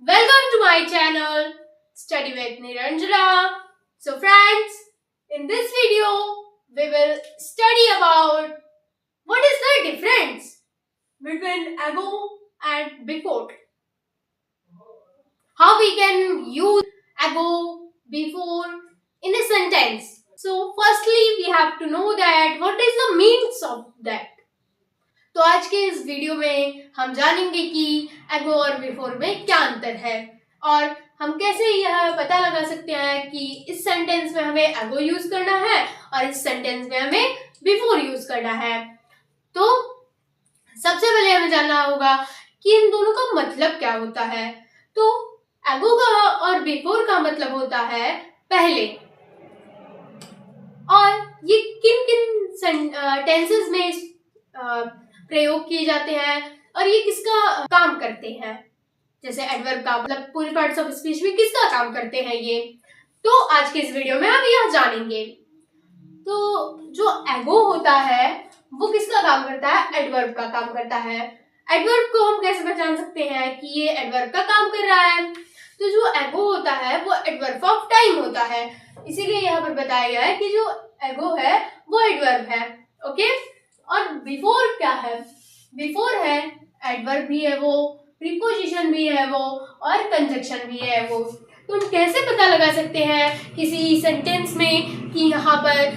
Welcome to my channel, Study with Niranjana. So friends, in this video, we will study about what is the difference between ago and before. How we can use ago, before in a sentence. So firstly, we have to know that what is the means of that. तो आज के इस video में हम जानेंगे कि एगो और बिफोर में क्या अंतर है और हम कैसे यह पता लगा सकते हैं कि इस सेंटेंस में हमें एगो यूज करना है और इस सेंटेंस में हमें बिफोर यूज करना है। तो सबसे पहले हमें जानना होगा कि इन दोनों का मतलब क्या होता है। तो एगो का और बिफोर का मतलब होता है पहले, और ये किन किन टेंसेस में प्रयोग किए जाते हैं और ये किसका काम करते हैं। जैसे एडवर्ब का मतलब पूरे पार्ट्स ऑफ स्पीच में किसका काम करते हैं ये, तो आज के इस वीडियो में हम यह जानेंगे। तो जो एगो होता है वो किसका काम करता है, एडवर्ब का काम करता है। एडवर्ब को हम कैसे पहचान सकते हैं कि ये एडवर्ब का काम कर रहा है। तो जो एगो होता है वो एडवर्ब ऑफ टाइम होता है, इसीलिए यहाँ पर बताया गया है कि जो एगो है वो एडवर्ब है। ओके, और बिफोर क्या है, बिफोर है एडवर्ब भी है वो, प्रीपोजिशन भी है वो और कंजक्शन भी है वो। तो हम कैसे पता लगा सकते हैं किसी सेंटेंस में कि यहाँ पर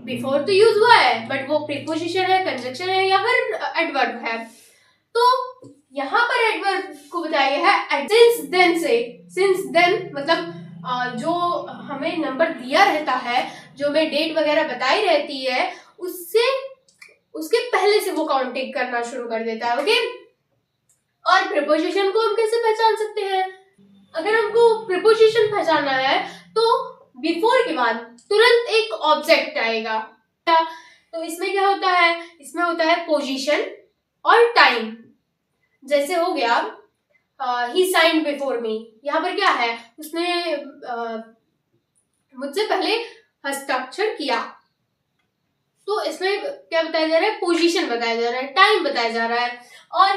बिफोर तो यूज हुआ है बट वो प्रीपोजिशन है, कंजक्शन है या फिर एडवर्ब है। तो यहाँ पर एडवर्ब को बताया गया है सिंस देन से। सिंस देन मतलब जो हमें नंबर दिया रहता है, जो हमें डेट वगैरह बताई रहती है, उसके पहले से वो काउंटिंग करना शुरू कर देता है। ओके, और प्रीपोजिशन को हम कैसे पहचान सकते हैं। अगर हमको प्रीपोजिशन पहचानना है तो बिफोर के बाद तुरंत एक ऑब्जेक्ट आएगा। तो इसमें क्या होता है, इसमें होता है पोजीशन और टाइम। जैसे हो गया ही साइंड बिफोर मी, यहाँ पर क्या है, उसने मुझसे पहले हस्ताक्षर किया। तो इसमें क्या बताया जा रहा है, पोजीशन बताया जा रहा है, टाइम बताया जा रहा है। और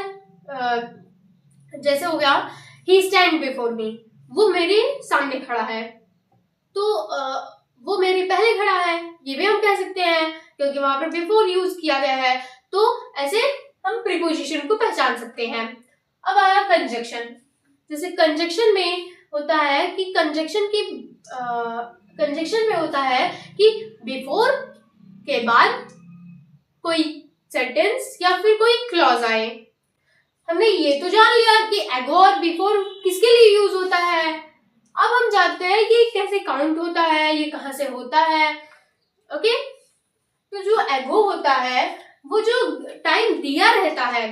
जैसे हो गया ही स्टैंड बिफोर मी, वो मेरे सामने खड़ा है। तो वो मेरे पहले खड़ा है, ये भी हम कह सकते हैं क्योंकि वहां पर बिफोर यूज किया गया है। तो ऐसे हम प्रीपोजिशन को पहचान सकते हैं। अब आया कंजक्शन। जैसे कंजक्शन में होता है कि कंजक्शन में होता है कि बिफोर के बाद कोई सेंटेंस या फिर कोई क्लॉज आए। हमने ये तो जान लिया कि एगो और बिफोर किसके लिए यूज होता है। अब हम जानते हैं ये कैसे काउंट होता है, ये कहां से होता है। ओके, तो जो एगो होता है वो जो टाइम दिया रहता है,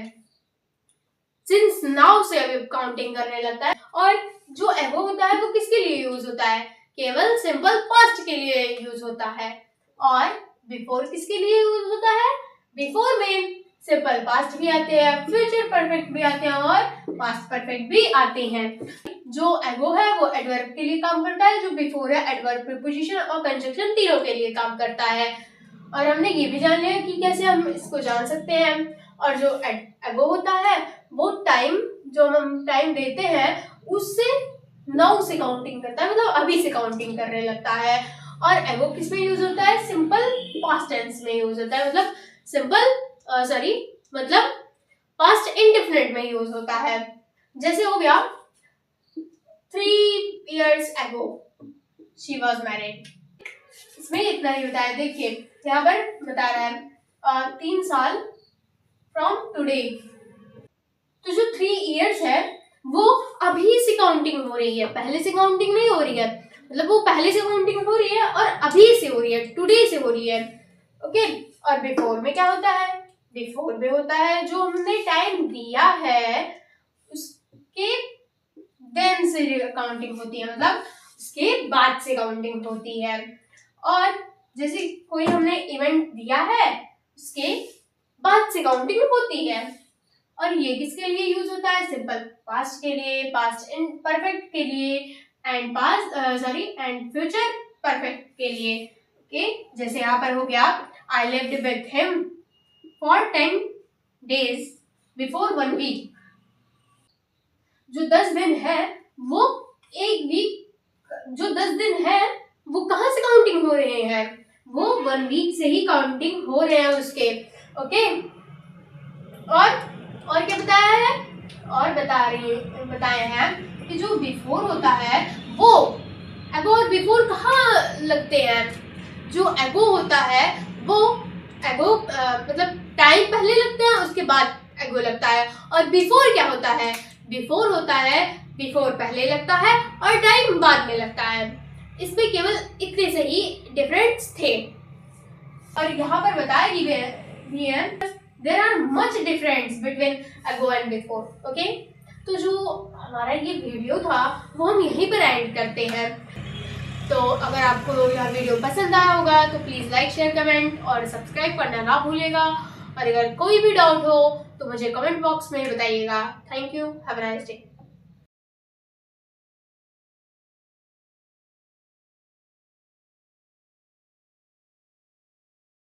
सिंस नाउ से अभी काउंटिंग करने लगता है। और जो एगो होता है वो किसके लिए यूज होता है, केवल सिंपल पास्ट के लिए यूज होता है। और बिफोर किसके लिए यूज होता है, बिफोर में सिंपल पास्ट भी आते हैं, फ्यूचर परफेक्ट भी आते हैं और पास्ट परफेक्ट भी आते हैं। जो एगो है वो एडवर्ब के लिए काम करता है, जो बिफोर है एडवर्ब, प्रीपोजिशन और कंजक्शन तीनों के लिए काम करता है। और हमने ये भी जान लिया कि कैसे हम इसको जान सकते हैं। और जो एगो होता है वो टाइम, जो हम टाइम देते हैं उससे नाउ से काउंटिंग करता है, मतलब अभी से काउंटिंग करने लगता है। और एगो किस में यूज होता है, सिंपल पास्ट टेंस में यूज होता है, मतलब मतलब पास्ट इंडेफिनिट में यूज होता है। जैसे हो गया 3 years ago she was married। इसमें इतना ही बताया, देखिए यहाँ पर बता रहा है 3 साल फ्रॉम टुडे। तो जो 3 years है वो अभी से काउंटिंग हो रही है, पहले से काउंटिंग नहीं हो रही है। मतलब वो पहले से काउंटिंग हो रही है और अभी से हो रही है, टुडे से हो रही है। ओके, और बिफोर में क्या होता है, बिफोर में होता है जो हमने टाइम दिया है उसके देन से काउंटिंग होती है, मतलब उसके बाद से काउंटिंग होती है। और जैसे कोई हमने इवेंट दिया है उसके बाद से काउंटिंग होती है। और ये किसके लिए यूज होता है, सिंपल पास्ट के लिए, पास्ट परफेक्ट के लिए एंड एंड फ्यूचर परफेक्ट के लिए। ओके, जैसे यहाँ पर हो गया I lived with him for 10 days before 1 week। जो 10 दिन है वो एक वीक, जो 10 दिन है वो कहाँ से काउंटिंग हो रहे हैं, वो 1 वीक से ही काउंटिंग हो रहे हैं उसके। ओके, और क्या बताया है, और बताए हैं कि जो बिफोर होता है वो एगो और बिफोर कहाँ लगते हैं। जो एगो होता है वो एगो मतलब टाइम पहले लगता है, उसके बाद एगो लगता है। और बिफोर क्या होता है, बिफोर होता है बिफोर पहले लगता है और टाइम बाद में लगता है। इसमें केवल इतने से ही डिफरेंस थे। और यहाँ पर बताया भी है there are much difference between ago and before. Okay, तो जो हमारा ये वीडियो था वो हम यहीं पर एंड करते हैं। तो अगर आपको यह वीडियो पसंद आया होगा तो प्लीज़ लाइक शेयर कमेंट और सब्सक्राइब करना ना भूलिएगा। और अगर कोई भी डाउट हो तो मुझे कमेंट बॉक्स में बताइएगा। Thank you, have a nice day.